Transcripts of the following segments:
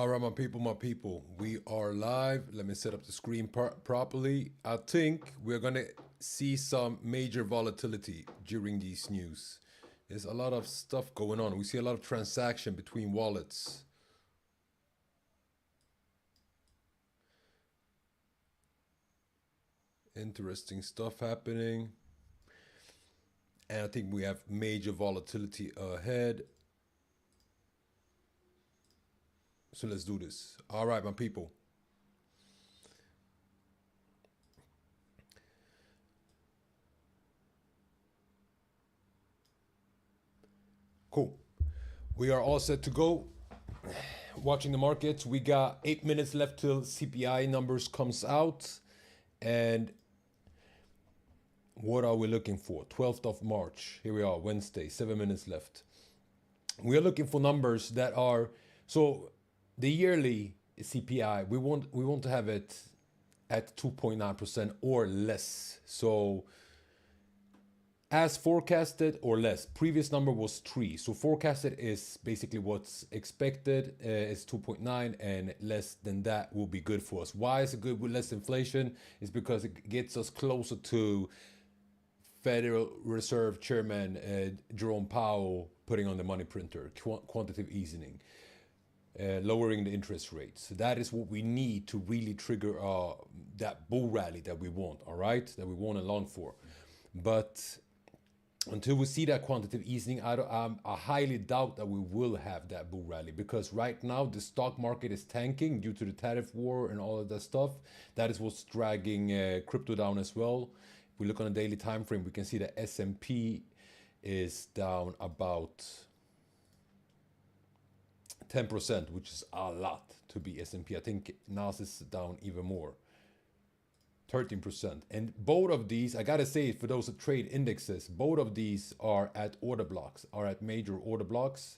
All right, my people, we are live. Let me set up the screen properly. I think we're going to see some major volatility during these news. There's a lot of stuff going on. We see a lot of transaction between wallets. Interesting stuff happening. And I think we have major volatility ahead. So let's do this. All right, my people. Cool. We are all set to go. Watching the markets. We got 8 minutes left till CPI numbers comes out. And what are we looking for? 12th of March. Here we are, Wednesday, 7 minutes left. We are looking for numbers that are, so the yearly CPI, we want to have it at 2.9% or less. So as forecasted or less. Previous number was 3. So forecasted is basically what's expected, is 2.9, and less than that will be good for us. Why is it good with less inflation? It's because it gets us closer to Federal Reserve Chairman Jerome Powell putting on the money printer, quantitative easing, lowering the interest rates. So that is what we need to really trigger that bull rally that we want, all right? That we want and long for. But until we see that quantitative easing, I highly doubt that we will have that bull rally, because right now the stock market is tanking due to the tariff war and all of that stuff. That is what's dragging crypto down as well. If we look on a daily time frame, we can see that S&P is down about 10%, which is a lot to be S&P. I think NAS is down even more. 13%. And both of these, I gotta say, for those that trade indexes, both of these are at order blocks, are at major order blocks.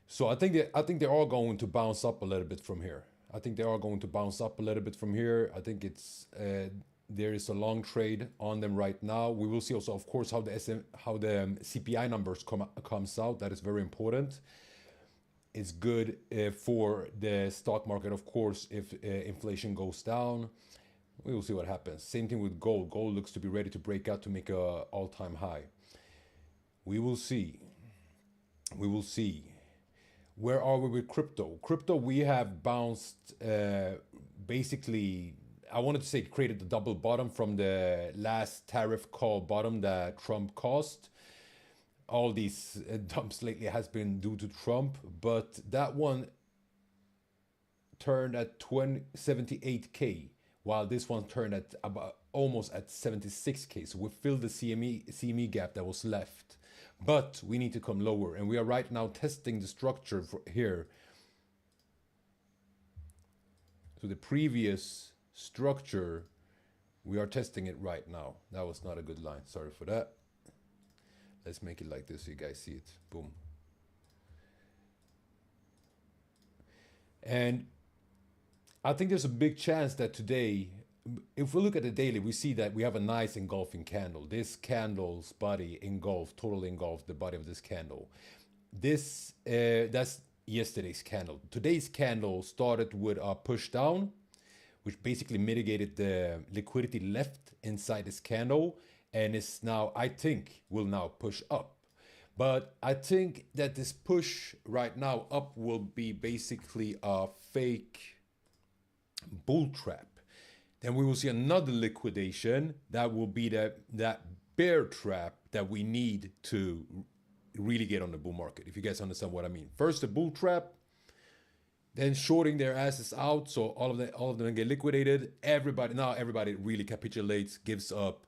So I think they're all going to bounce up a little bit from here. I think they are going to bounce up a little bit from here. I think it's there is a long trade on them right now. We will see also, of course, how the CPI numbers comes out. That is very important. It's good for the stock market, of course, if inflation goes down. We will see what happens. Same thing with gold. Gold looks to be ready to break out to make a all-time high. We will see. We will see. Where are we with crypto? Crypto, we have bounced basically, I wanted to say created the double bottom from the last tariff call bottom that Trump caused. All these dumps lately has been due to Trump, but that one turned at 78K. While this one turned at about almost at 76K. So we filled the CME gap that was left. But we need to come lower. And we are right now testing the structure for here. So the previous structure, we are testing it right now. That was not a good line. Sorry for that. Let's make it like this so you guys see it. Boom. And I think there's a big chance that today, if we look at the daily, we see that we have a nice engulfing candle. This candle's body totally engulfed the body of this candle. This, that's yesterday's candle. Today's candle started with a push down, which basically mitigated the liquidity left inside this candle, and is now, I think, will now push up. But I think that this push right now up will be basically a fake bull trap. Then we will see another liquidation that will be that bear trap that we need to really get on the bull market, if you guys understand what I mean. First the bull trap, then shorting their asses out, so all of them get liquidated. Everybody really capitulates, gives up,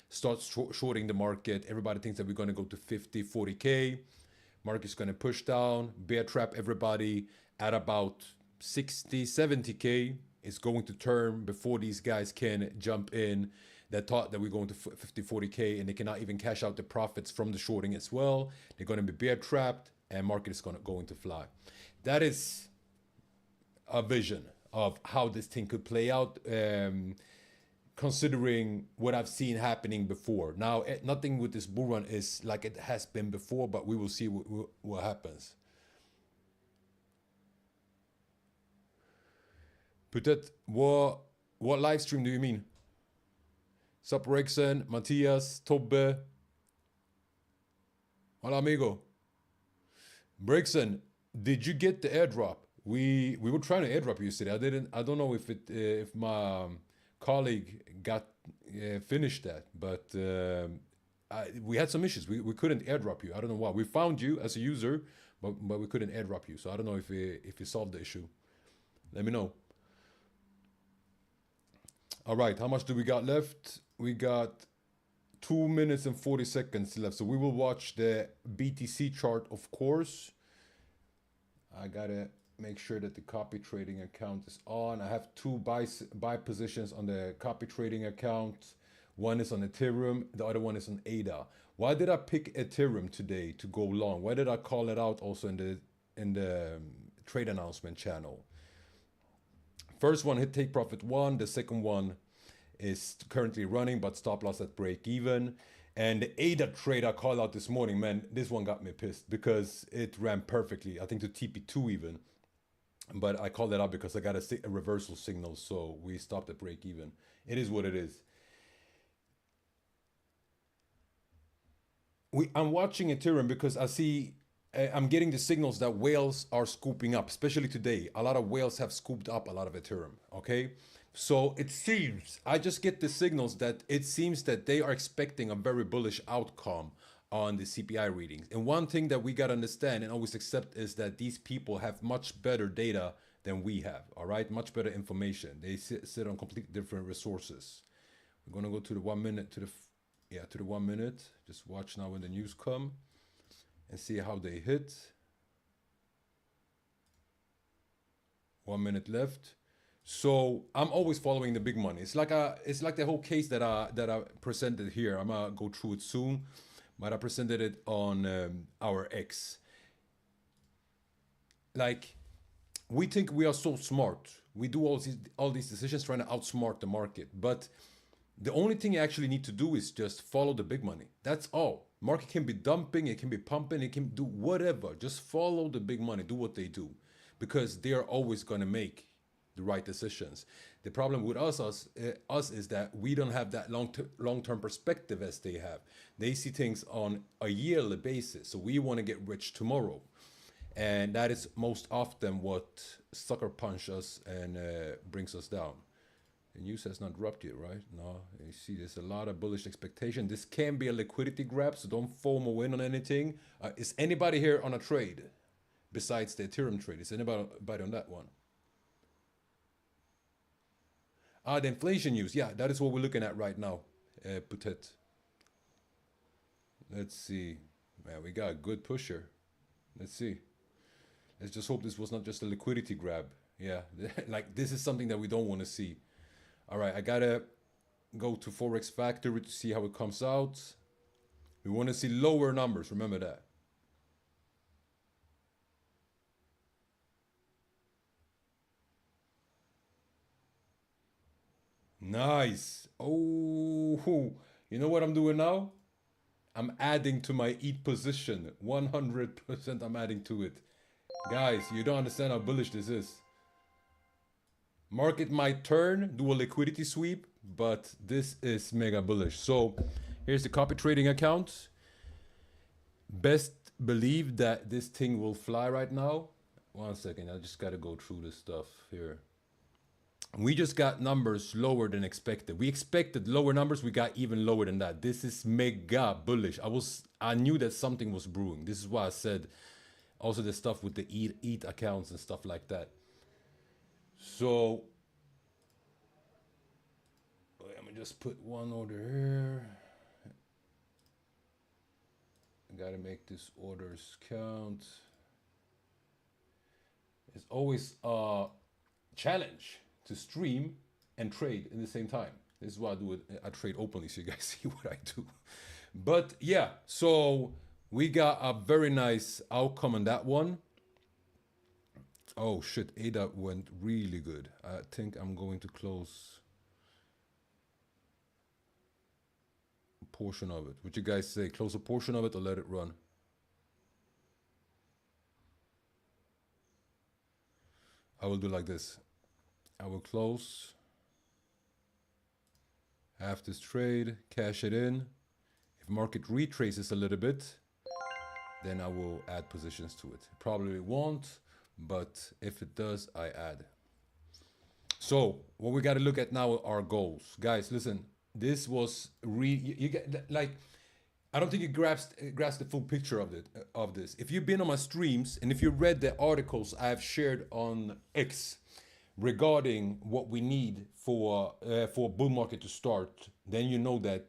starts shorting the market. Everybody thinks that we're going to go to 50, 40K. Market's going to push down, bear trap everybody at about 60, 70K. It's going to turn before these guys can jump in. That thought that we're going to 50, 40K, and they cannot even cash out the profits from the shorting as well. They're going to be bear trapped, and market is going to fly. That is a vision of how this thing could play out, considering what I've seen happening before. Now, nothing with this bull run is like it has been before, but we will see what happens. Peut-être, what live stream do you mean? Sup, Rexen, Matthias, Tobbe. Hola, amigo. Brixen, did you get the airdrop? We were trying to airdrop you yesterday. I don't know if my colleague got finished that, but we had some issues. We couldn't airdrop you. I don't know why. We found you as a user, but we couldn't airdrop you. So I don't know if we solved the issue. Let me know. All right, how much do we got left? We got 2 minutes and 40 seconds left. So we will watch the BTC chart, of course. I gotta make sure that the copy trading account is on. I have two buy positions on the copy trading account. One is on Ethereum, the other one is on ADA. Why did I pick Ethereum today to go long? Why did I call it out also in the trade announcement channel? First one hit take profit 1. The second one is currently running, but stop loss at break even. And the ADA trade I called out this morning, man, this one got me pissed because it ran perfectly. I think to TP2 even. But I called it out because I got a reversal signal, so we stopped at break even. It is what it is. I'm watching Ethereum because I see I'm getting the signals that whales are scooping up, especially today. A lot of whales have scooped up a lot of Ethereum, okay? So it seems, I just get the signals that it seems that they are expecting a very bullish outcome on the CPI readings. And one thing that we got to understand and always accept is that these people have much better data than we have, all right? Much better information. They sit on completely different resources. We're going to go to the 1 minute, to the 1 minute. Just watch now when the news come and see how they hit. 1 minute left. So I'm always following the big money. It's like the whole case that I presented here. I'm gonna go through it soon, but I presented it on our X. Like, we think we are so smart. We do all these decisions trying to outsmart the market, but the only thing you actually need to do is just follow the big money. That's all. Market can be dumping, it can be pumping, it can do whatever. Just follow the big money, do what they do, because they are always gonna make the right decisions. The problem with us is that we don't have that long-term perspective as they have. They see things on a yearly basis, so we want to get rich tomorrow, and that is most often what sucker punch us and brings us down. The news has not dropped yet, right? No, you see there's a lot of bullish expectation. This can be a liquidity grab, so don't FOMO in on anything. Is anybody here on a trade besides the Ethereum trade? Is anybody on that one? The inflation news. Yeah, that is what we're looking at right now. Peut-être. Let's see. Man, we got a good pusher. Let's see. Let's just hope this was not just a liquidity grab. Yeah, like this is something that we don't want to see. All right, I gotta go to Forex Factory to see how it comes out. We want to see lower numbers. Remember that. Nice. Oh, you know what I'm doing now? I'm adding to my EAT position. 100% I'm adding to it. Guys, you don't understand how bullish this is. Market might turn, do a liquidity sweep, but this is mega bullish. So here's the copy trading account. Best believe that this thing will fly right now. 1 second, I just gotta go through this stuff here. We just got numbers lower than expected. We expected lower numbers, we got even lower than that. This is mega bullish. I knew that something was brewing. This is why I said also the stuff with the EAT accounts and stuff like that. So let me just put one order here. I gotta make this orders count. It's always a challenge to stream and trade in the same time. This is why I do it. I trade openly so you guys see what I do. But yeah, so we got a very nice outcome on that one. Oh shit, ADA went really good. I think I'm going to close a portion of it. What you guys say? Close a portion of it or let it run? I will do like this. I will close half this trade, cash it in. If market retraces a little bit, then I will add positions to it. Probably won't, but if it does, I add. So what we got to look at now are goals. Guys, listen, this was you get like, I don't think you grasp the full picture of this. If you've been on my streams and if you read the articles I've shared on X regarding what we need for a bull market to start, then you know that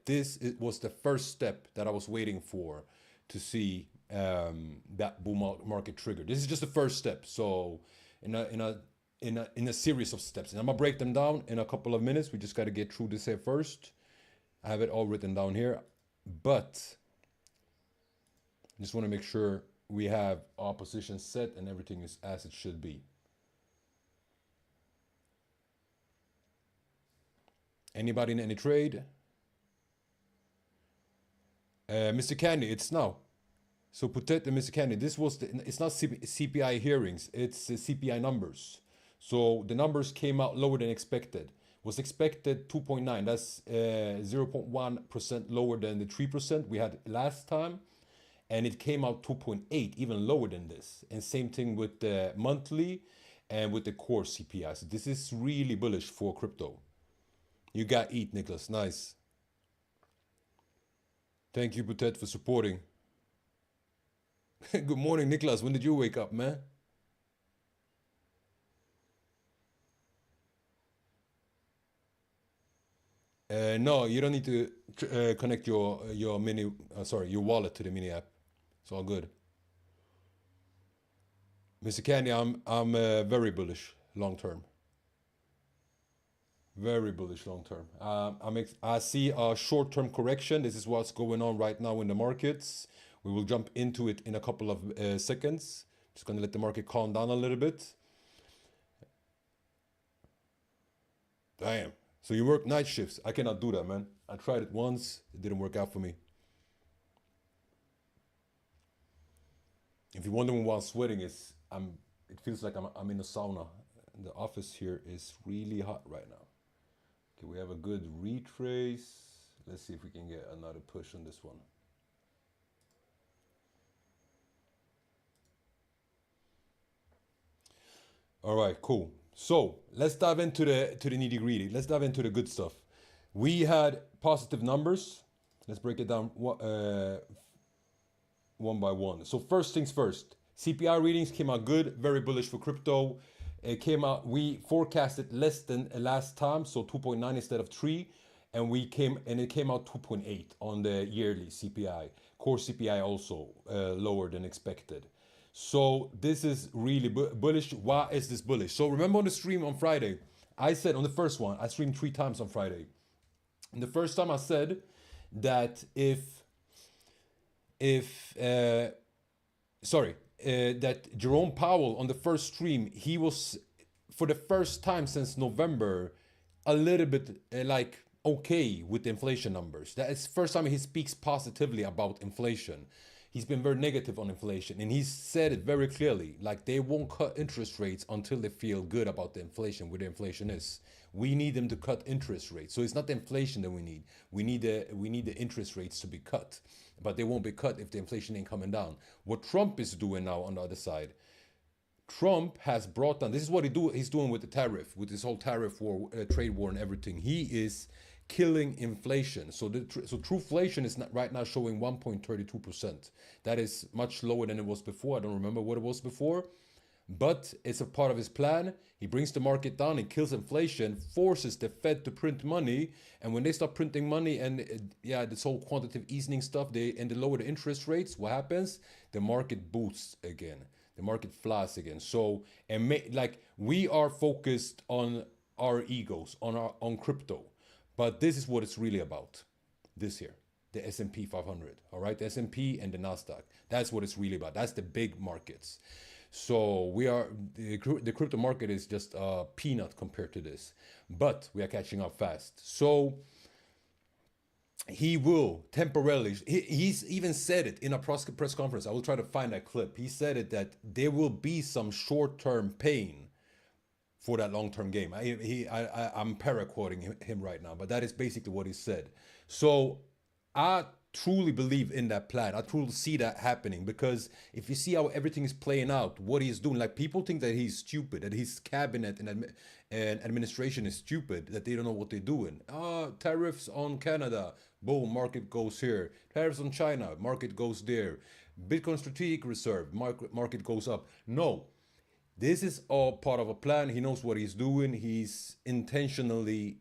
was the first step that I was waiting for to see that bull market trigger. This is just the first step. So in a series of steps, and I'm gonna break them down in a couple of minutes. We just got to get through this here first. I have it all written down here, but just want to make sure we have our position set and everything is as it should be. Anybody in any trade? Mr. Candy, it's now. So Putet and Mr. Candy, this was it's not CPI hearings, it's CPI numbers. So the numbers came out lower than expected. Was expected 2.9. That's 0.1% lower than the 3% we had last time. And it came out 2.8, even lower than this. And same thing with the monthly and with the core CPI. So this is really bullish for crypto. You got eat, Nicholas. Nice. Thank you, Putet, for supporting. Good morning, Nicholas. When did you wake up, man? No, you don't need to connect your wallet to the mini app. It's all good. Mr. Candy, I'm very bullish long term. Very bullish long term. I see a short term correction. This is what's going on right now in the markets. We will jump into it in a couple of seconds. Just gonna let the market calm down a little bit. Damn. So you work night shifts. I cannot do that, man. I tried it once. It didn't work out for me. If you're wondering why I'm sweating, it feels like I'm in a sauna. The office here is really hot right now. Okay, we have a good retrace. Let's see if we can get another push on this one. All right, cool. So let's dive into the nitty gritty. Let's dive into the good stuff. We had positive numbers. Let's break it down one by one. So first things first, CPI readings came out good, very bullish for crypto. It came out, we forecasted less than last time, so 2.9 instead of 3, and it came out 2.8 on the yearly CPI. Core CPI also lower than expected. So this is really bullish. Why is this bullish? So remember on the stream on Friday, I said on the first one, I streamed 3 times on Friday. And the first time I said that that Jerome Powell on the first stream, he was for the first time since November a little bit like okay with the inflation numbers. That is the first time he speaks positively about inflation. He's been very negative on inflation, and he's said it very clearly, like they won't cut interest rates until they feel good about the inflation, where the inflation is. We need them to cut interest rates. So it's not the inflation that we need. We need the interest rates to be cut, but they won't be cut if the inflation ain't coming down. What Trump is doing now on the other side, Trump has brought down, this is what he's doing with the tariff, with this whole tariff war, trade war and everything. He is killing inflation. So trueflation is right now showing 1.32%. That is much lower than it was before. I don't remember what it was before, but it's a part of his plan. He brings the market down and kills inflation, forces the Fed to print money, and when they start printing money and this whole quantitative easing stuff, they lower the interest rates, what happens? The market boosts again. The market flies again. So we are focused on our egos, on crypto. But this is what it's really about this year, the S&P 500, all right? The S&P and the NASDAQ, that's what it's really about. That's the big markets. So the crypto market is just a peanut compared to this, but we are catching up fast. So he will temporarily, he's even said it in a press conference. I will try to find that clip. He said it that there will be some short-term pain for that long-term game. I'm para-quoting him right now, but that is basically what he said. So I truly believe in that plan. I truly see that happening, because if you see how everything is playing out, what he's doing, like, people think that he's stupid, that his cabinet and administration is stupid, that they don't know what they're doing. Tariffs on Canada, boom, market goes here. Tariffs on China, market goes there. Bitcoin strategic reserve, market goes up. No, this is all part of a plan. He knows what he's doing. He's intentionally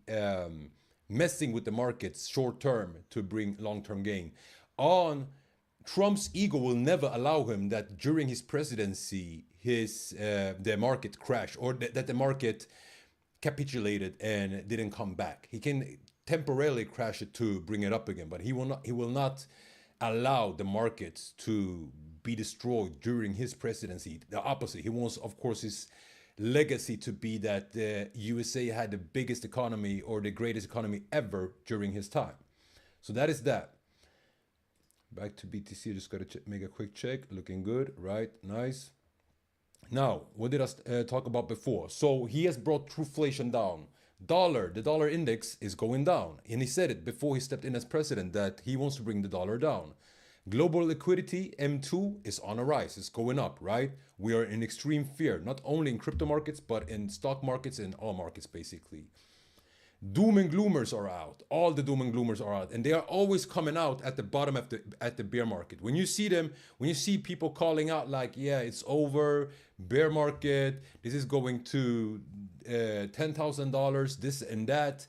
messing with the markets short term to bring long term gain. On Trump's ego will never allow him that during his presidency, the market crashed, or that the market capitulated and didn't come back. He can temporarily crash it to bring it up again, but he will not allow the markets to be destroyed during his presidency. The opposite. He wants, of course, his legacy to be that the USA had the biggest economy or the greatest economy ever during his time. So that is that. Back to BTC, just gotta make a quick check. Looking good, right? Nice. Now, what did I talk about before? So he has brought trueflation down. The dollar index is going down. And he said it before he stepped in as president, that he wants to bring the dollar down. Global liquidity, M2, is on a rise. It's going up, right? We are in extreme fear, not only in crypto markets, but in stock markets and all markets, basically. Doom and gloomers are out. All the doom and gloomers are out, and they are always coming out at the bottom of the bear market. When you see them, when you see people calling out like, yeah, it's over, bear market, this is going to $10,000, this and that,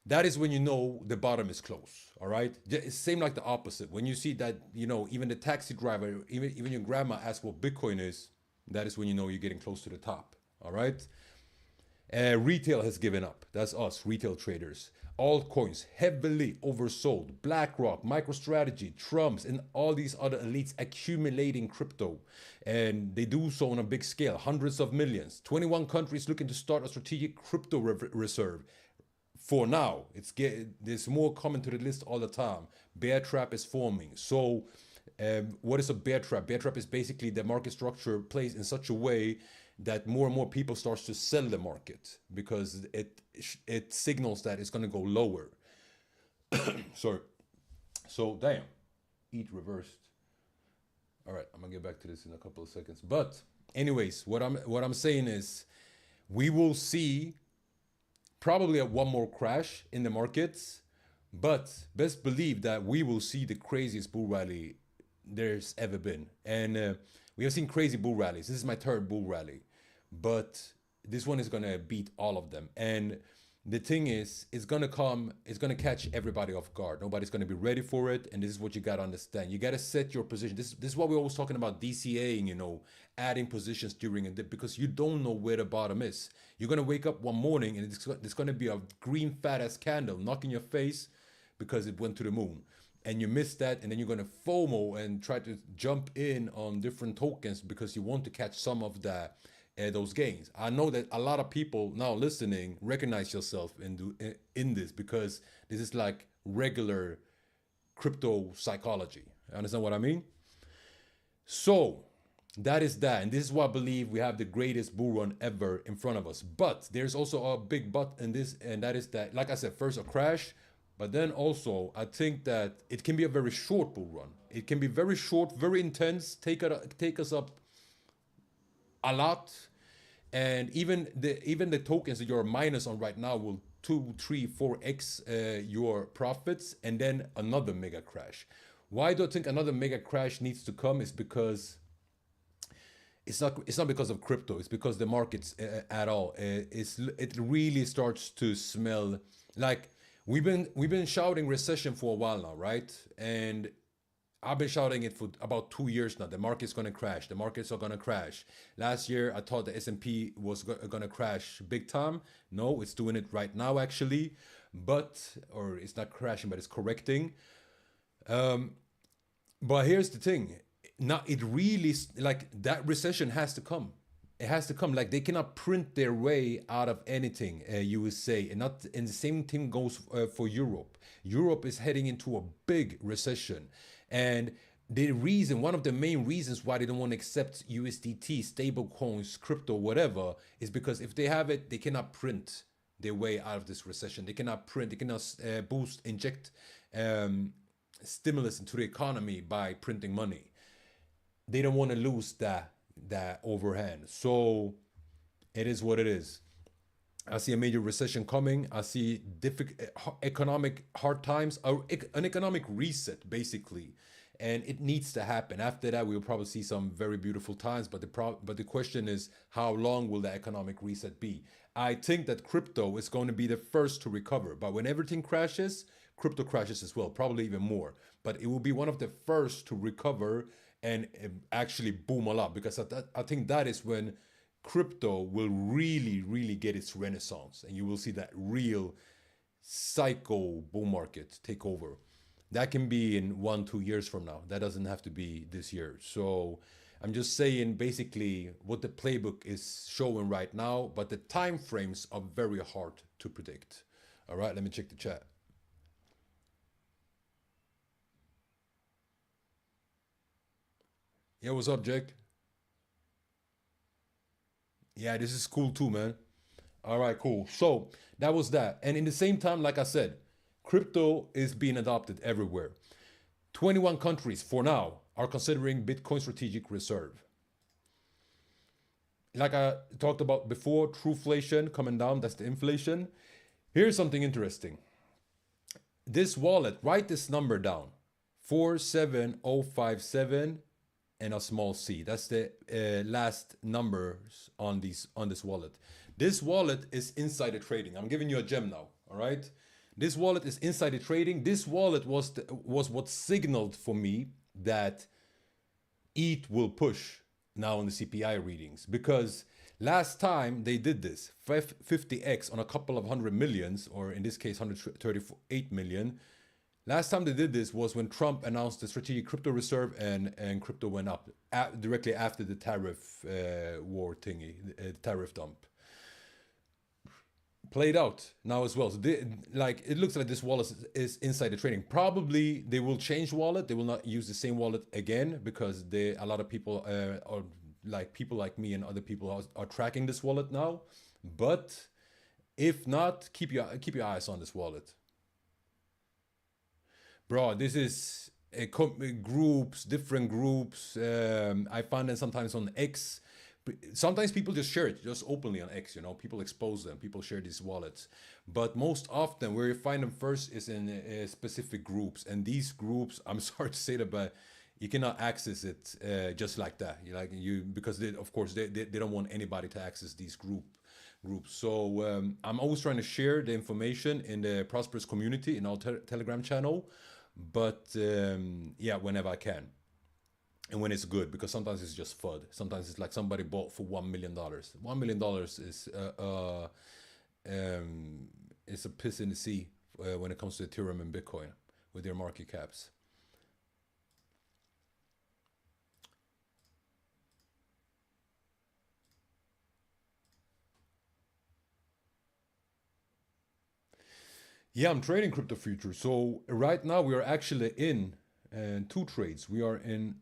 that is when you know the bottom is close. All right. It's same like the opposite. When you see that, you know, even the taxi driver, even your grandma asks what Bitcoin is, that is when you know you're getting close to the top. All right. Retail has given up. That's us, retail traders. Altcoins heavily oversold. BlackRock, MicroStrategy, Trumps, and all these other elites accumulating crypto. And they do so on a big scale, hundreds of millions. 21 countries looking to start a strategic crypto reserve. For now, there's more coming to the list all the time. Bear trap is forming. So what is a bear trap? Bear trap is basically the market structure plays in such a way that more and more people starts to sell the market, because it signals that it's going to go lower. Sorry. So damn, ETH reversed. All right, I'm gonna get back to this in a couple of seconds. But anyways, what I'm saying is, we will see probably one more crash in the markets, but best believe that we will see the craziest bull rally there's ever been. And we have seen crazy bull rallies. This is my third bull rally, but this one is gonna beat all of them. And the thing is, it's gonna catch everybody off guard. Nobody's gonna be ready for it. And this is what you gotta understand. You gotta set your position. This is what we're always talking about, DCAing, you know, adding positions during a dip, because you don't know where the bottom is. You're gonna wake up one morning and it's gonna be a green fat ass candle knocking your face because it went to the moon. And you miss that, and then you're gonna FOMO and try to jump in on different tokens because you want to catch some of those gains. I know that a lot of people now listening recognize yourself in this, because this is like regular crypto psychology. You understand what I mean? So that is that, and this is why I believe we have the greatest bull run ever in front of us. But there's also a big but in this, and that is that, like I said, first a crash. But then also, I think that it can be a very short bull run. It can be very short, very intense, take us up a lot. And even the tokens that you're minus on right now will 2, 3, 4x your profits, and then another mega crash. Why do I think another mega crash needs to come? Is because it's not because of crypto. It's because the markets at all. It really starts to smell like. We've been shouting recession for a while now, right? And I've been shouting it for about 2 years now. The market's going to crash. The markets are going to crash. Last year, I thought the S&P was going to crash big time. No, it's doing it right now, actually. Or it's not crashing, but it's correcting. But here's the thing. Now, it really, like, that recession has to come. It has to come. Like, they cannot print their way out of anything, you would say. And the same thing goes for Europe. Europe is heading into a big recession. And the reason, one of the main reasons why they don't want to accept USDT, stable coins, crypto, whatever, is because if they have it, they cannot print their way out of this recession. They cannot print, they cannot inject um, stimulus into the economy by printing money. They don't want to lose that overhand. So it is what it is. I see a major recession coming. I see economic hard times, an economic reset, basically, and it needs to happen. After that, we'll probably see some very beautiful times. But the question is, how long will the economic reset be? I think that crypto is going to be the first to recover. But when everything crashes, crypto crashes as well, probably even more. But it will be one of the first to recover and actually boom a lot, because I think that is when crypto will really, really get its renaissance, and you will see that real psycho bull market take over. That can be in 1-2 years from now. That doesn't have to be this year. So I'm just saying basically what the playbook is showing right now, but the time frames are very hard to predict. All right, let me check the chat. Yeah, what's up, Jake? Yeah, this is cool too, man. All right, cool. So that was that. And in the same time, like I said, crypto is being adopted everywhere. 21 countries for now are considering Bitcoin strategic reserve. Like I talked about before, trueflation coming down, that's the inflation. Here's something interesting. This wallet, write this number down, 47057 and a small c. That's the last numbers on this wallet. This wallet is insider trading. I'm giving you a gem now, all right? This wallet is insider trading. This wallet was what signaled for me that ETH will push now on the CPI readings, because last time they did this 50x on a couple of 100 millions, or in this case 138 million. Last time they did this was when Trump announced the strategic crypto reserve, and crypto went up directly after the tariff war thingy, tariff dump. Played out now as well. So it looks like this wallet is insider trading. Probably they will change wallet. They will not use the same wallet again, because a lot of people are like people like me and other people are tracking this wallet now. But if not, keep your eyes on this wallet. Bro, this is groups, different groups. I find them sometimes on X. Sometimes people just share it just openly on X, people expose them, people share these wallets. But most often where you find them first is in specific groups. And these groups, I'm sorry to say that, but you cannot access it just like that. Because of course they don't want anybody to access these groups. So I'm always trying to share the information in the Prosperous community in our Telegram channel. But yeah, whenever I can, and when it's good, because sometimes it's just FUD. Sometimes it's like somebody bought for $1 million. $1 million is a piss in the sea when it comes to Ethereum and Bitcoin with their market caps. Yeah, I'm trading crypto futures. So right now we are actually in 2 trades. We are in,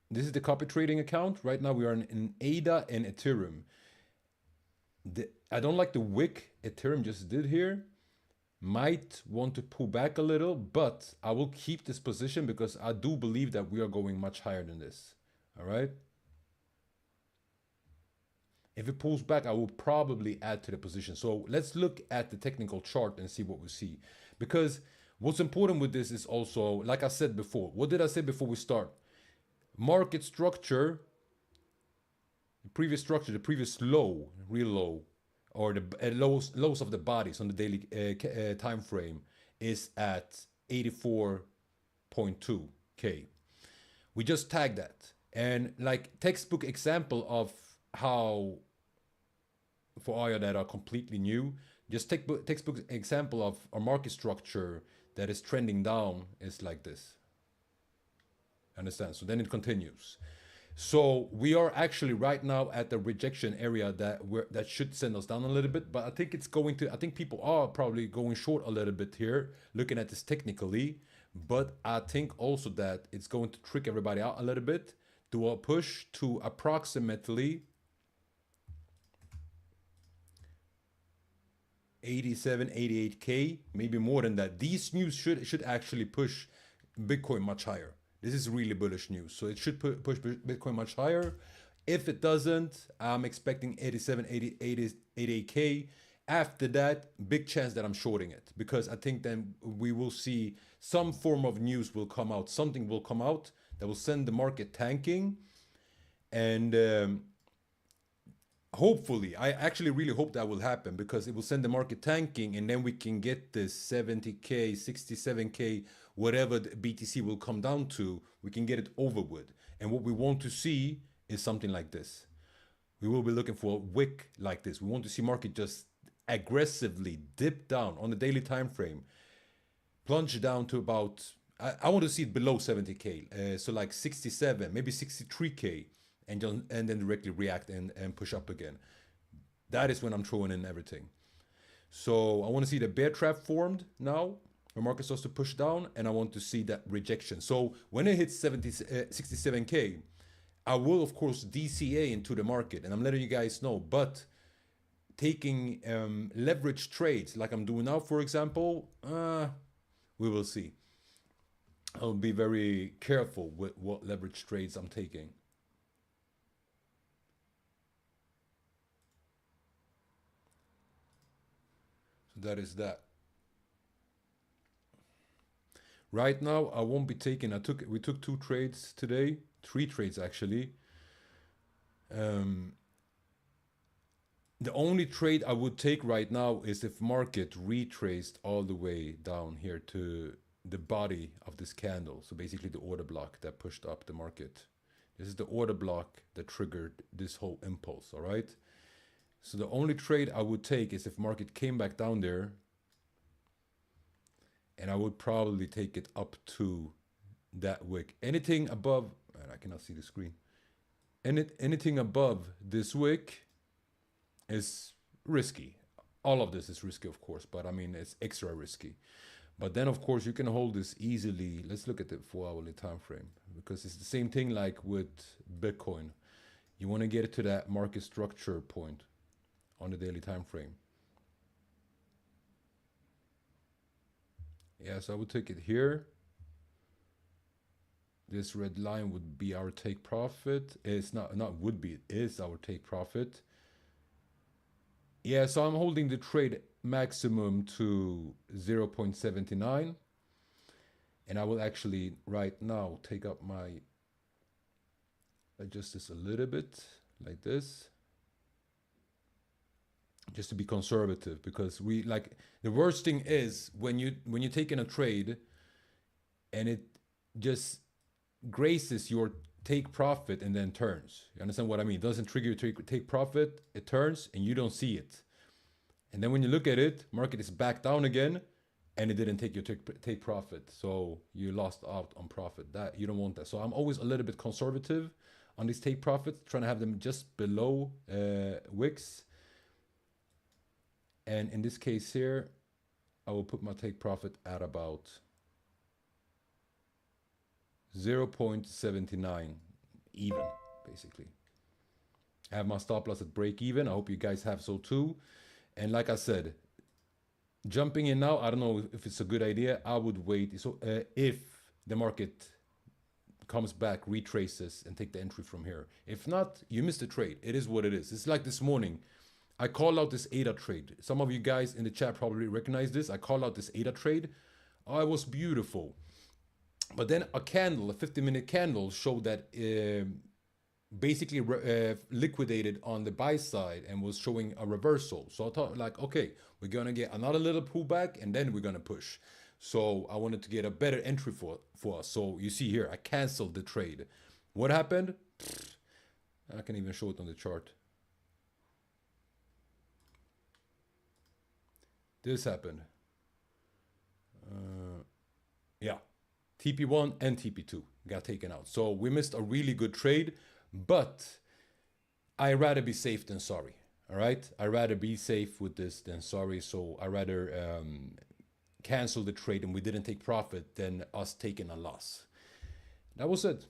this is the copy trading account. Right now we are in ADA and Ethereum. I don't like the wick Ethereum just did here. Might want to pull back a little, but I will keep this position because I do believe that we are going much higher than this. All right. If it pulls back, I will probably add to the position. So let's look at the technical chart and see what we see. Because what's important with this is also, like I said before, what did I say before we start? Market structure, the previous low, real low, or the lows of the bodies on the daily time frame is at 84.2K. We just tagged that. And like textbook example of how, for all that are completely new, just textbook example of a market structure that is trending down is like this. Understand? So then it continues. So we are actually right now at the rejection area that should send us down a little bit, but I think it's going to, I think people are probably going short a little bit here, looking at this technically, But I think also that it's going to trick everybody out a little bit, do a push to approximately 87, 88K, maybe more than that. These news should actually push Bitcoin much higher. This is really bullish news. So it should push Bitcoin much higher. If it doesn't, I'm expecting 87, 80, 88K. After that, big chance that I'm shorting it, because I think then we will see some form of news will come out. Something will come out that will send the market tanking. And hopefully, I actually really hope that will happen, because it will send the market tanking, and then we can get this 70K, 67K, whatever the BTC will come down to, we can get it over with. And what we want to see is something like this. We will be looking for a wick like this. We want to see market just aggressively dip down on the daily time frame, plunge down to about, I want to see it below 70K, so like 67, maybe 63K, and then directly react and push up again. That is when I'm throwing in everything. So I want to see the bear trap formed now, where market starts to push down, and I want to see that rejection. So when it hits 67K, I will of course DCA into the market, and I'm letting you guys know. But taking leverage trades like I'm doing now, for example, we will see. I'll be very careful with what leverage trades I'm taking. So that is that. Right now, I won't be taking. We took 2 trades today, 3 trades actually. The only trade I would take right now is if market retraced all the way down here to the body of this candle. So basically the order block that pushed up the market. This is the order block that triggered this whole impulse, all right? So the only trade I would take is if market came back down there, and I would probably take it up to that wick. Anything above, and I cannot see the screen. Anything above this wick is risky. All of this is risky, of course, but I mean, it's extra risky. But then, of course, you can hold this easily. Let's look at the 4-hourly time frame, because it's the same thing like with Bitcoin. You want to get it to that market structure point on the daily time frame. Yeah, so I would take it here. This red line would be our take profit. It's not would be, it is our take profit. Yeah, so I'm holding the trade maximum to 0.79. And I will actually right now take up my, adjust this a little bit like this, just to be conservative, because we like, the worst thing is when you're taking a trade and it just graces your take profit and then turns. You understand what I mean? It doesn't trigger your take profit, it turns and you don't see it. And then when you look at it, market is back down again and it didn't take your take profit. So you lost out on profit. That you don't want that. So I'm always a little bit conservative on these take profits, trying to have them just below wicks. And in this case here, I will put my take profit at about 0.79 even, basically. I have my stop loss at break even. I hope you guys have so too. And like I said, jumping in now, I don't know if it's a good idea. I would wait. So if the market comes back, retraces, and take the entry from here. If not, you missed the trade. It is what it is. It's like this morning. I call out this ADA trade. Some of you guys in the chat probably recognize this. I call out this ADA trade. Oh, it was beautiful. But then a candle, a 50-minute candle, showed that basically liquidated on the buy side and was showing a reversal. So I thought like, okay, we're going to get another little pullback and then we're going to push. So I wanted to get a better entry for us. So you see here, I canceled the trade. What happened? I can even show it on the chart. This happened. Yeah, TP1 and TP2 got taken out. So we missed a really good trade, but I'd rather be safe than sorry. All right, I'd rather be safe with this than sorry. So I rather cancel the trade and we didn't take profit than us taking a loss. That was it.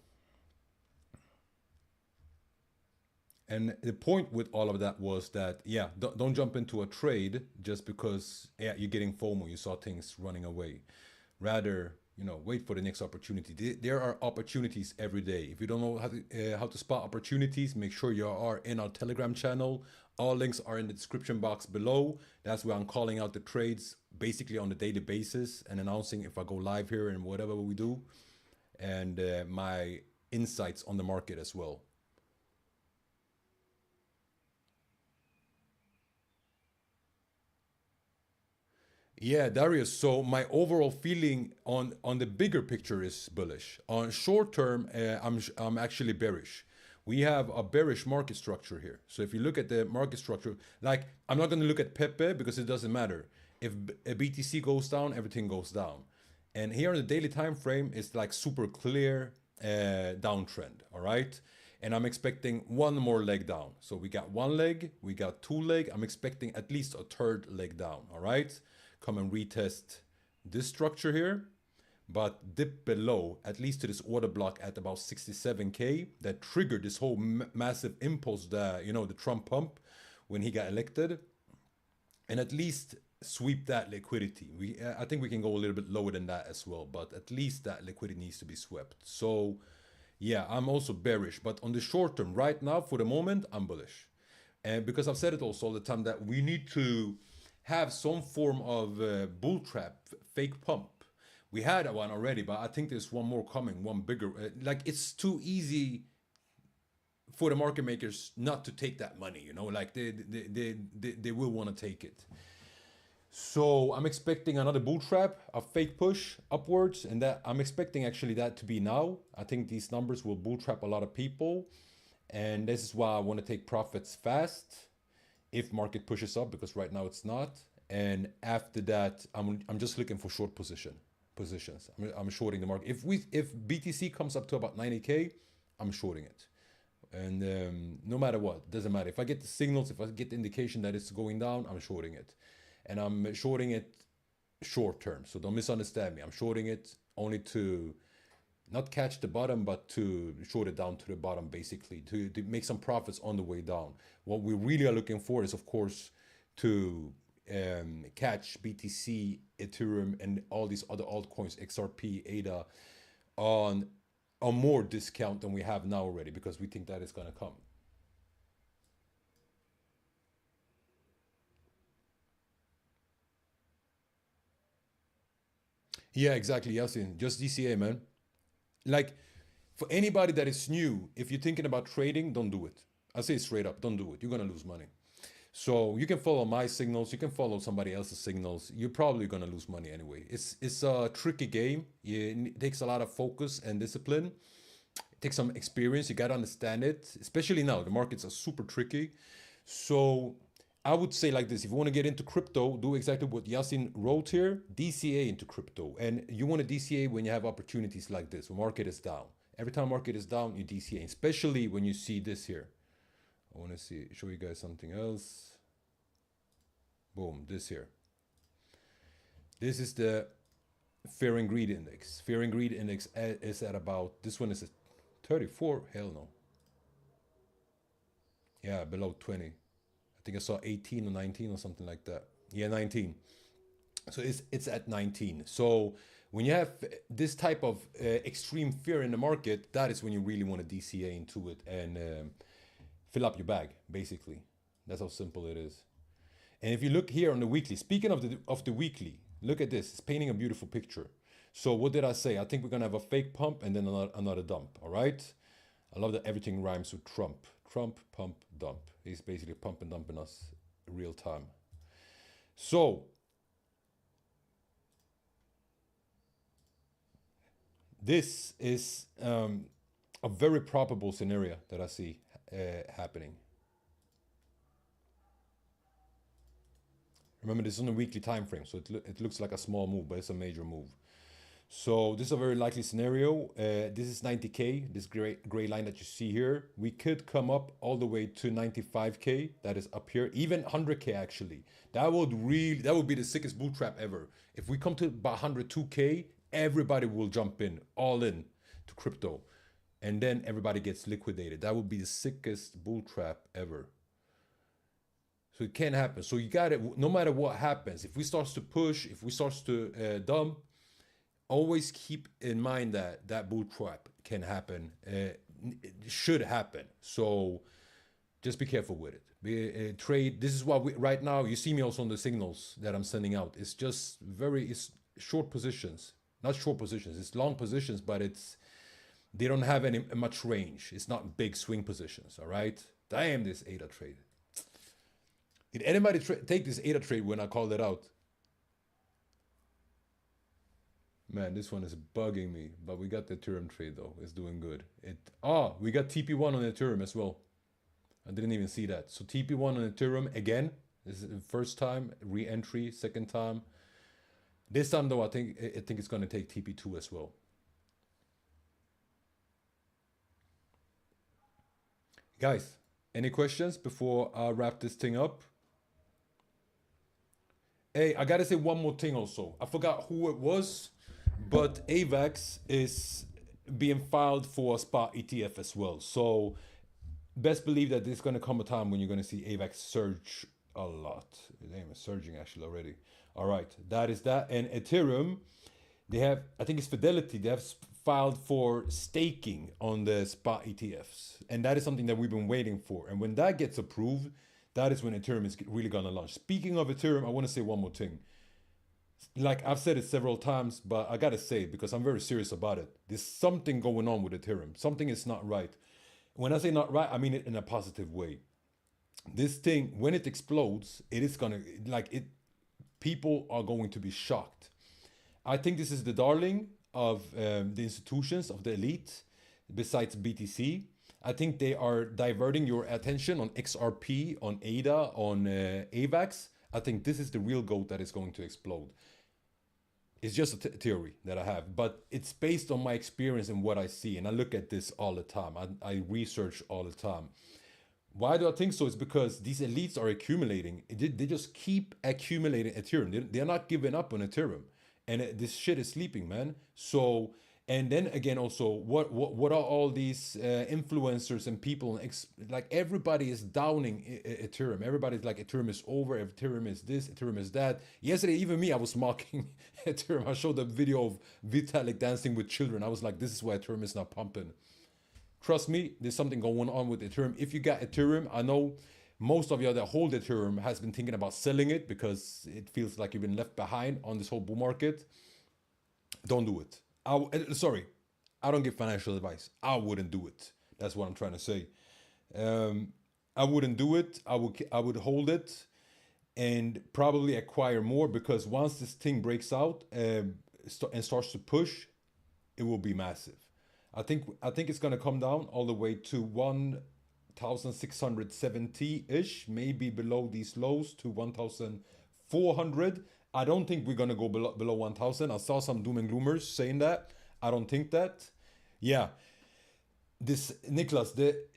And the point with all of that was that, yeah, don't jump into a trade just because, yeah, you're getting FOMO, you saw things running away. Rather, you know, wait for the next opportunity. There are opportunities every day. If you don't know how to spot opportunities, make sure you are in our Telegram channel. All links are in the description box below. That's where I'm calling out the trades basically on a daily basis and announcing if I go live here and whatever we do, and my insights on the market as well. Yeah, Darius. So my overall feeling on the bigger picture is bullish. On short term, I'm actually bearish. We have a bearish market structure here. So if you look at the market structure, like I'm not going to look at Pepe because it doesn't matter. If a BTC goes down, everything goes down. And here on the daily time frame, it's like super clear downtrend. All right. And I'm expecting one more leg down. So we got one leg, we got two leg. I'm expecting at least a third leg down. All right. Come and retest this structure here, but dip below, at least to this order block at about 67K that triggered this whole massive impulse, the Trump pump when he got elected, and at least sweep that liquidity. I think we can go a little bit lower than that as well, but at least that liquidity needs to be swept. So yeah, I'm also bearish, but on the short term, right now, for the moment, I'm bullish. And because I've said it also all the time that we need to have some form of bull trap, fake pump. We had one already, but I think there's one more coming, one bigger. Like it's too easy for the market makers not to take that money, you know, like they will want to take it. So I'm expecting another bull trap, a fake push upwards, and that I'm expecting actually that to be now. I think these numbers will bull trap a lot of people, and this is why I want to take profits fast if market pushes up, because right now it's not. And after that, I'm just looking for short positions. I'm shorting the market. If BTC comes up to about 90K, I'm shorting it. And no matter what, doesn't matter. If I get the signals, if I get the indication that it's going down, I'm shorting it. And I'm shorting it short term. So don't misunderstand me. I'm shorting it only to not catch the bottom, but to short it down to the bottom, basically, to make some profits on the way down. What we really are looking for is, of course, to catch BTC, Ethereum, and all these other altcoins, XRP, ADA, on a more discount than we have now already, because we think that is going to come. Yeah, exactly, Yasin. Just DCA, man. Like, for anybody that is new, if you're thinking about trading, don't do it. I say straight up, don't do it. You're gonna lose money. So you can follow my signals, you can follow somebody else's signals. You're probably gonna lose money anyway. It's a tricky game. It takes a lot of focus and discipline. It takes some experience. You gotta understand it, especially now. The markets are super tricky. So I would say like this: if you want to get into crypto, do exactly what Yasin wrote here. DCA into crypto, and you want to DCA when you have opportunities like this. When market is down, every time market is down, you DCA. Especially when you see this here. I want to show you guys something else. Boom, this here. This is the Fear and Greed Index. Fear and Greed Index is at about, this one is at 34. Hell no. Yeah, below 20. I think I saw 18 or 19 or something like that. Yeah, 19. So it's at 19. So when you have this type of extreme fear in the market, that is when you really want to DCA into it and fill up your bag, basically. That's how simple it is. And if you look here on the weekly, speaking of the weekly, look at this. It's painting a beautiful picture. So what did I say? I think we're gonna have a fake pump and then another dump. All right. I love that everything rhymes with Trump. Trump, pump, dump. He's basically pump and dumping us real time. So this is a very probable scenario that I see happening. Remember, this is on a weekly time frame, so it looks like a small move, but it's a major move. So this is a very likely scenario. This is 90K, this gray line that you see here. We could come up all the way to 95K, that is up here, even 100K actually. That would be the sickest bull trap ever. If we come to about 102K, everybody will jump in, all in to crypto. And then everybody gets liquidated. That would be the sickest bull trap ever. So it can happen. So you got it, no matter what happens, if we start to push, if we start to dump, always keep in mind that that bull trap can happen. It should happen. So just be careful with it. Trade. This is what right now you see me also on the signals that I'm sending out. It's just it's short positions, not short positions. It's long positions, but they don't have any much range. It's not big swing positions. All right. Damn this ADA trade. Did anybody take this ADA trade when I called it out? Man, this one is bugging me, but we got the Ethereum trade though. It's doing good. We got TP1 on Ethereum as well. I didn't even see that. So TP1 on Ethereum again. This is the first time, re-entry, second time. This time though, I think it's gonna take TP2 as well. Guys, any questions before I wrap this thing up? Hey, I gotta say one more thing also. I forgot who it was, but AVAX is being filed for a spot ETF as well. So best believe that there's gonna come a time when you're gonna see AVAX surge a lot. Damn, it's surging actually already. All right, that is that. And Ethereum, they have, I think it's Fidelity, they have filed for staking on the spot ETFs. And that is something that we've been waiting for. And when that gets approved, that is when Ethereum is really gonna launch. Speaking of Ethereum, I wanna say one more thing. Like I've said it several times, but I gotta say it because I'm very serious about it. There's something going on with Ethereum. Something is not right. When I say not right, I mean it in a positive way. This thing, when it explodes, it is gonna, people are going to be shocked. I think this is the darling of the institutions, of the elite, besides BTC. I think they are diverting your attention on XRP, on ADA, on AVAX. I think this is the real GOAT that is going to explode. It's just a theory that I have, but it's based on my experience and what I see. And I look at this all the time. I research all the time. Why do I think so? It's because these elites are accumulating. They just keep accumulating Ethereum. They're not giving up on Ethereum. And this shit is sleeping, man. So, and then again, also, what are all these influencers and people, like everybody is downing Ethereum. Everybody's like, Ethereum is over, Ethereum is this, Ethereum is that. Yesterday, even me, I was mocking Ethereum. I showed a video of Vitalik dancing with children. I was like, this is why Ethereum is not pumping. Trust me, there's something going on with Ethereum. If you got Ethereum, I know most of you that hold Ethereum has been thinking about selling it because it feels like you've been left behind on this whole bull market. Don't do it. Sorry, I don't give financial advice. I wouldn't do it. That's what I'm trying to say. I wouldn't do it. I would hold it and probably acquire more because once this thing breaks out and starts to push, it will be massive. I think it's gonna come down all the way to 1,670-ish, maybe below these lows to 1,400. I don't think we're gonna go below 1,000. I saw some doom and gloomers saying that. I don't think that. Yeah, this Nicholas, the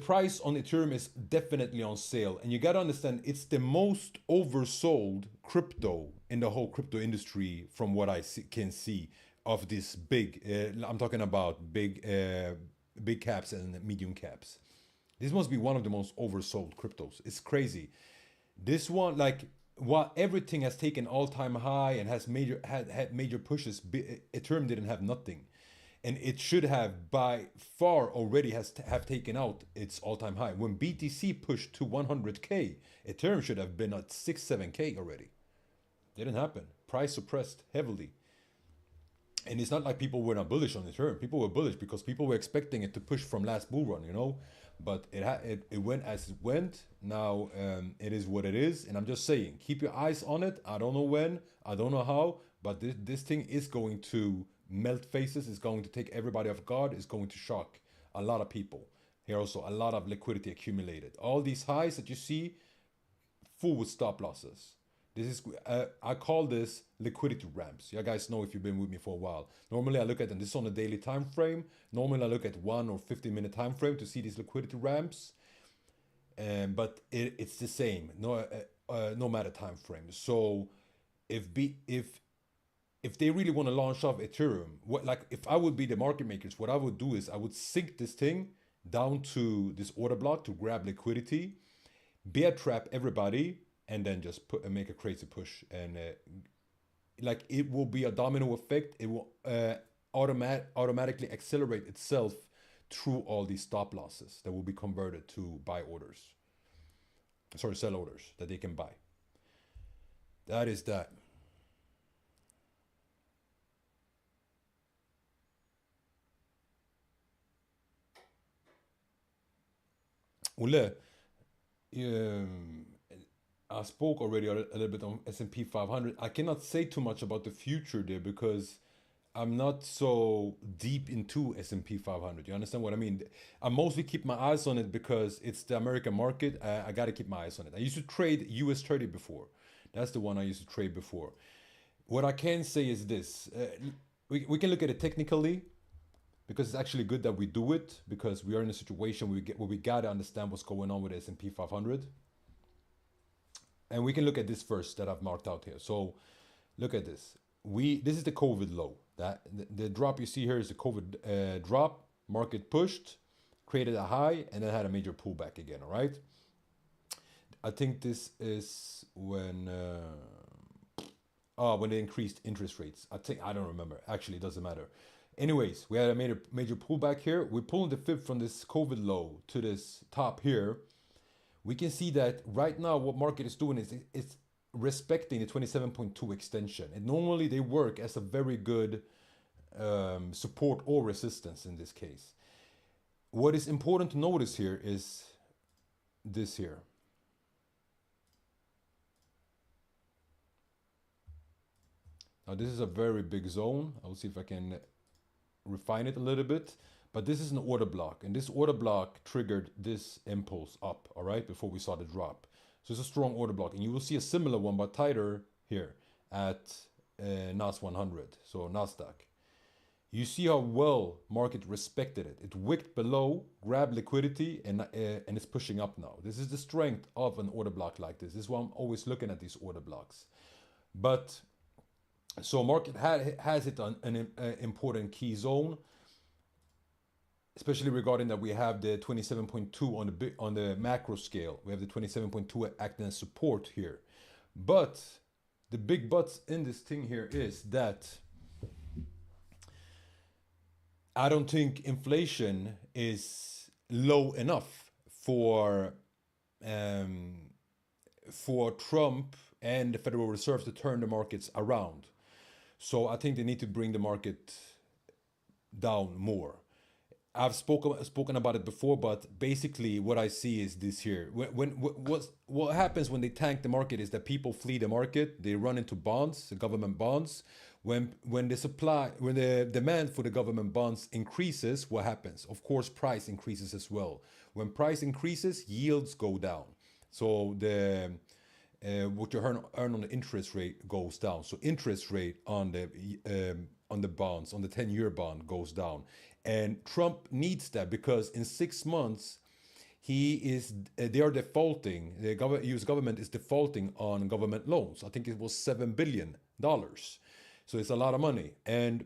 price on Ethereum is definitely on sale, and you gotta understand it's the most oversold crypto in the whole crypto industry, from what I can see of this big. I'm talking about big caps and medium caps. This must be one of the most oversold cryptos. It's crazy. This one, like, while everything has taken all-time high and has had major pushes, Ethereum didn't have nothing, and it should have by far already have taken out its all-time high. When BTC pushed to 100K, Ethereum should have been at 6-7K already. Didn't happen. Price suppressed heavily. And it's not like people were not bullish on Ethereum. People were bullish because people were expecting it to push from last bull run, you know. But it went as it went. Now it is what it is. And I'm just saying, keep your eyes on it. I don't know when, I don't know how, but this thing is going to melt faces. It's going to take everybody off guard. It's going to shock a lot of people. Here also, a lot of liquidity accumulated. All these highs that you see, full with stop losses. This is I call this liquidity ramps. You guys know if you've been with me for a while. Normally I look at, and this is on a daily time frame. Normally I look at 1 or 15-minute time frame to see these liquidity ramps. But it's the same, no matter time frame. So if they really want to launch off Ethereum, like if I would be the market makers, what I would do is I would sink this thing down to this order block to grab liquidity, bear trap everybody, and then just make a crazy push. And like it will be a domino effect. It will automatically accelerate itself through all these stop losses that will be converted to sell orders that they can buy. That is that. Ole, I spoke already a little bit on S&P 500. I cannot say too much about the future there because I'm not so deep into S&P 500. You understand what I mean? I mostly keep my eyes on it because it's the American market. I got to keep my eyes on it. I used to trade US 30 before. That's the one I used to trade before. What I can say is this. We can look at it technically because it's actually good that we do it because we are in a situation where we got to understand what's going on with S&P 500. And we can look at this first that I've marked out here. So look at this. This is the COVID low. That the drop you see here is the COVID drop. Market pushed, created a high, and then had a major pullback again. All right. I think this is when they increased interest rates. I don't remember. Actually, it doesn't matter. Anyways, we had a major pullback here. We pulled the fib from this COVID low to this top here. We can see that right now what market is doing is it's respecting the 27.2 extension. And normally they work as a very good support or resistance in this case. What is important to notice here is this here. Now this is a very big zone. I'll see if I can refine it a little bit. But this is an order block, and this order block triggered this impulse up, all right, before we saw the drop. So it's a strong order block, and you will see a similar one, but tighter here at NAS 100, so NASDAQ. You see how well market respected it. It wicked below, grabbed liquidity, and it's pushing up now. This is the strength of an order block like this. This is why I'm always looking at these order blocks. But so market has it on an important key zone, especially regarding that we have the 27.2 on the macro scale. We have the 27.2 acting as support here. But the big buts in this thing here is that I don't think inflation is low enough for Trump and the Federal Reserve to turn the markets around. So I think they need to bring the market down more. I've spoken about it before, but basically what I see is this here. What happens when they tank the market is that people flee the market. They run into bonds, the government bonds. When the demand for the government bonds increases, what happens? Of course, price increases as well. When price increases, yields go down. So what you earn on the interest rate goes down. So interest rate on the bonds, on the 10-year bond goes down. And Trump needs that because in 6 months, they are defaulting. The US government is defaulting on government loans. I think it was $7 billion. So it's a lot of money. And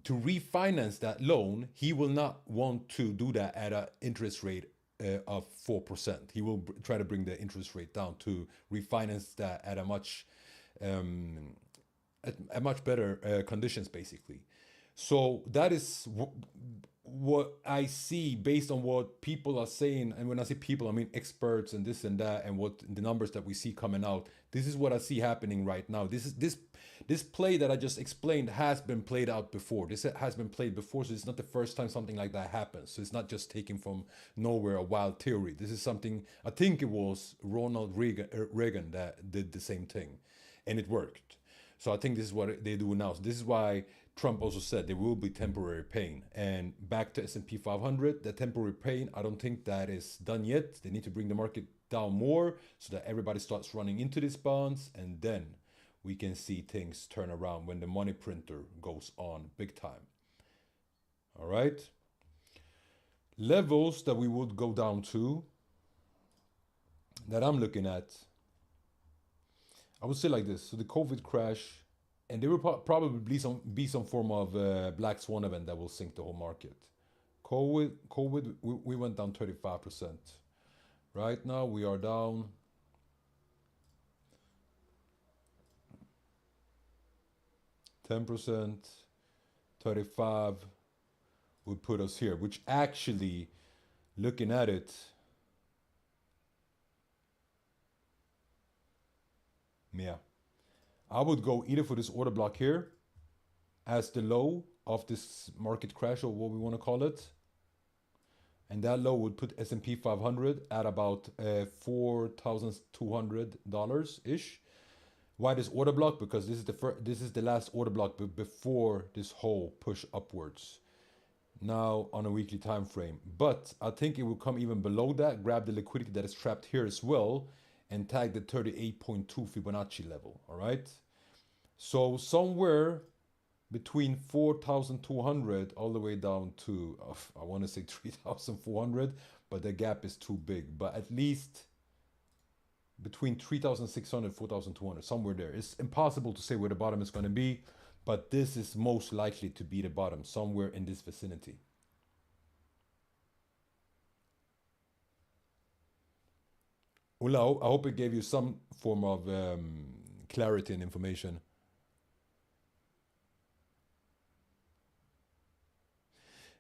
to refinance that loan, he will not want to do that at an interest rate of 4%. He will try to bring the interest rate down to refinance that at a much better conditions, basically. So that is what I see based on what people are saying. And when I say people, I mean experts and this and that, and what the numbers that we see coming out. This is what I see happening right now. This play that I just explained has been played out before. This has been played before, so it's not the first time something like that happens. So it's not just taken from nowhere, a wild theory. This is something, I think it was Ronald Reagan that did the same thing, and it worked. So I think this is what they do now. So this is why Trump also said there will be temporary pain. And back to S&P 500, the temporary pain, I don't think that is done yet. They need to bring the market down more so that everybody starts running into these bonds, and then we can see things turn around when the money printer goes on big time. All right. Levels that we would go down to, that I'm looking at, I would say like this. So the COVID crash, and there will probably be some form of black swan event that will sink the whole market. COVID, we went down 35%. Right now we are down 10%, 35 would put us here, which actually, looking at it, yeah, I would go either for this order block here as the low of this market crash, or what we want to call it, and that low would put S&P 500 at about $4,200 ish. Why this order block? Because this is the last order block before this whole push upwards. Now on a weekly time frame, but I think it will come even below that, grab the liquidity that is trapped here as well, and tag the 38.2 Fibonacci level. All right, so somewhere between 4,200 all the way down to I want to say 3,400, but the gap is too big. But at least between 3,600 4,200, somewhere there. It's impossible to say where the bottom is going to be, but this is most likely to be the bottom, somewhere in this vicinity. Ulla, I hope it gave you some form of clarity and information.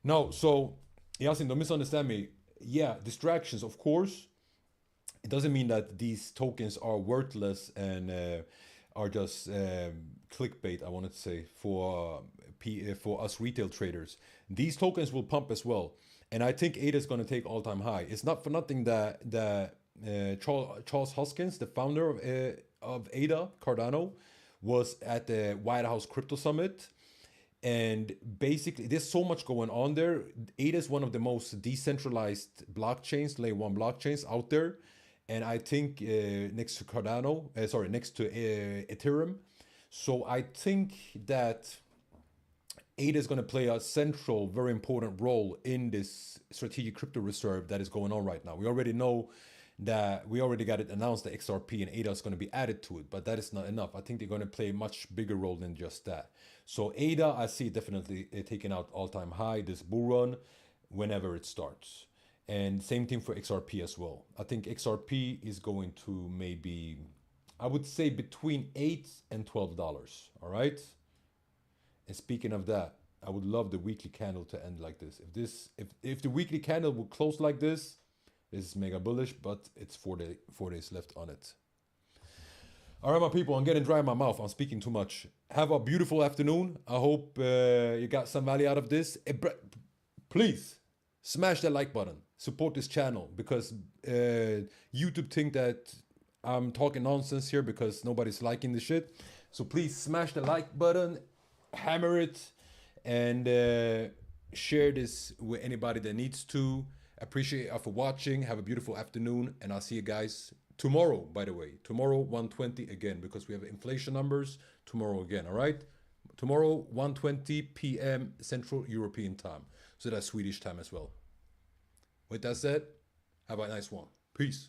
No, so Yasin, don't misunderstand me. Yeah, distractions, of course. It doesn't mean that these tokens are worthless and are just clickbait, I wanted to say, for us retail traders. These tokens will pump as well. And I think ADA is going to take all-time high. It's not for nothing that Charles Hoskins, the founder of ADA, Cardano, was at the White House Crypto Summit. And basically, there's so much going on there. ADA is one of the most decentralized blockchains, layer 1 blockchains out there. And I think next to Cardano, next to Ethereum. So I think that ADA is going to play a central, very important role in this strategic crypto reserve that is going on right now. We already know that we already got it announced that XRP and ADA is going to be added to it, but that is not enough. I think they're going to play a much bigger role than just that. So ADA, I see definitely taking out all-time high, this bull run, whenever it starts. And same thing for XRP as well. I think XRP is going to maybe, I would say between $8 and $12. All right. And speaking of that, I would love the weekly candle to end like this. If the weekly candle will close like this is mega bullish, but it's 4 days left on it. All right, my people, I'm getting dry in my mouth. I'm speaking too much. Have a beautiful afternoon. I hope you got some value out of this. Please smash that like button. Support this channel, because YouTube think that I'm talking nonsense here because nobody's liking the shit. So please smash the like button, hammer it, and share this with anybody that needs to. Appreciate you for watching. Have a beautiful afternoon, and I'll see you guys tomorrow, by the way. Tomorrow, 1:20 again, because we have inflation numbers tomorrow again, all right? Tomorrow, 1:20 p.m. Central European time. So that's Swedish time as well. With that said, have a nice one. Peace.